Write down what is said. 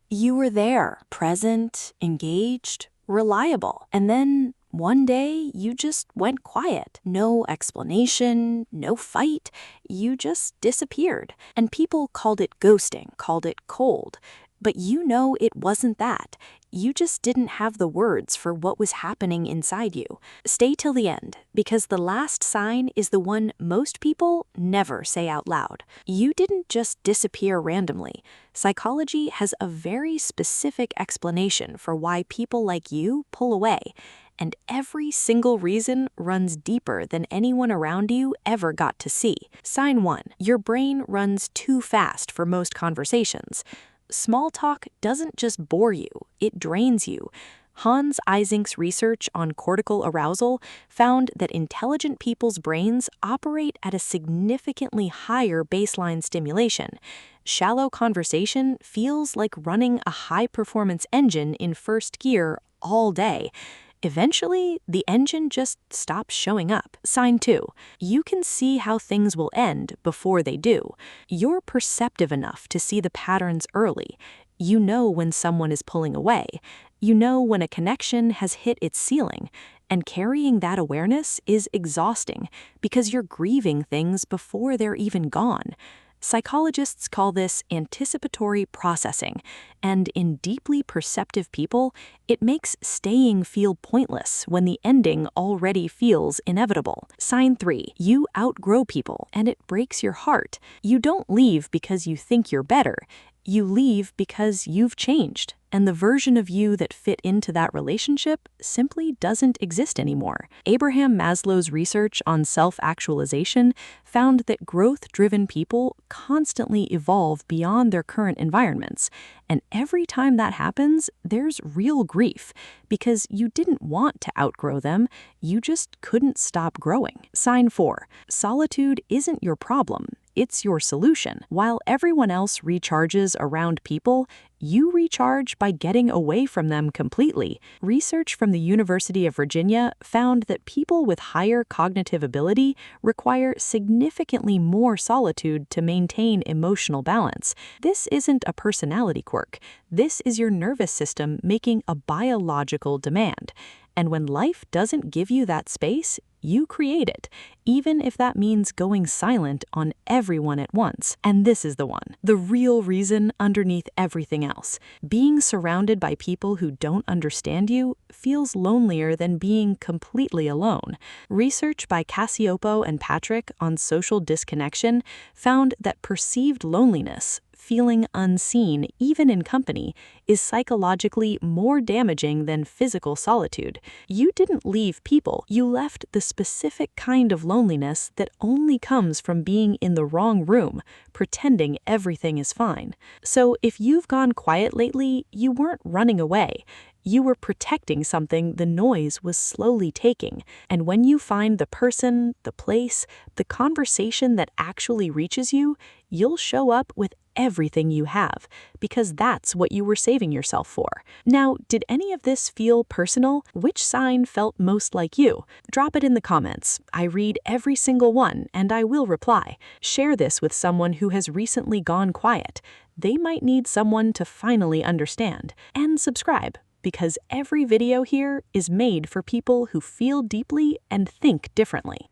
You were there, present, engaged, reliable. And then one day you just went quiet. No explanation, no fight. You just disappeared. And people called it ghosting, called it cold. But you know it wasn't that. You just didn't have the words for what was happening inside you. Stay till the end, because the last sign is the one most people never say out loud. You didn't just disappear randomly. Psychology has a very specific explanation for why people like you pull away. And every single reason runs deeper than anyone around you ever got to see. Sign 1. Your brain runs too fast for most conversations. Small talk doesn't just bore you, it drains you. Hans Eysenk's research on cortical arousal found that intelligent people's brains operate at a significantly higher baseline stimulation. Shallow conversation feels like running a high-performance engine in first gear all day. Eventually, the engine just stops showing up. Sign 2. You can see how things will end before they do. You're perceptive enough to see the patterns early. You know when someone is pulling away. You know when a connection has hit its ceiling. And carrying that awareness is exhausting because you're grieving things before they're even gone. Psychologists call this anticipatory processing, and in deeply perceptive people, it makes staying feel pointless when the ending already feels inevitable. Sign 3. You outgrow people, and it breaks your heart. You don't leave because you think you're better. You leave because you've changed, and the version of you that fit into that relationship simply doesn't exist anymore. Abraham Maslow's research on self-actualization found that growth-driven people constantly evolve beyond their current environments. And every time that happens, there's real grief, because you didn't want to outgrow them, you just couldn't stop growing. Sign 4. Solitude isn't your problem. It's your solution. While everyone else recharges around people, you recharge by getting away from them completely. Research from the University of Virginia found that people with higher cognitive ability require significantly more solitude to maintain emotional balance. This isn't a personality quirk. This is your nervous system making a biological demand. And when life doesn't give you that space, you create it, even if that means going silent on everyone at once. And this is the one, the real reason underneath everything else. Being surrounded by people who don't understand you feels lonelier than being completely alone. Research by Cassiopo and Patrick on social disconnection found that perceived loneliness, feeling unseen even in company, is psychologically more damaging than physical solitude. You didn't leave people, you left the specific kind of loneliness that only comes from being in the wrong room, pretending everything is fine. So if you've gone quiet lately, you weren't running away. You were protecting something the noise was slowly taking. And when you find the person, the place, the conversation that actually reaches you, you'll show up with everything you have, because that's what you were saving yourself for. Now, did any of this feel personal? Which sign felt most like you? Drop it in the comments. I read every single one, and I will reply. Share this with someone who has recently gone quiet. They might need someone to finally understand. And subscribe, because every video here is made for people who feel deeply and think differently.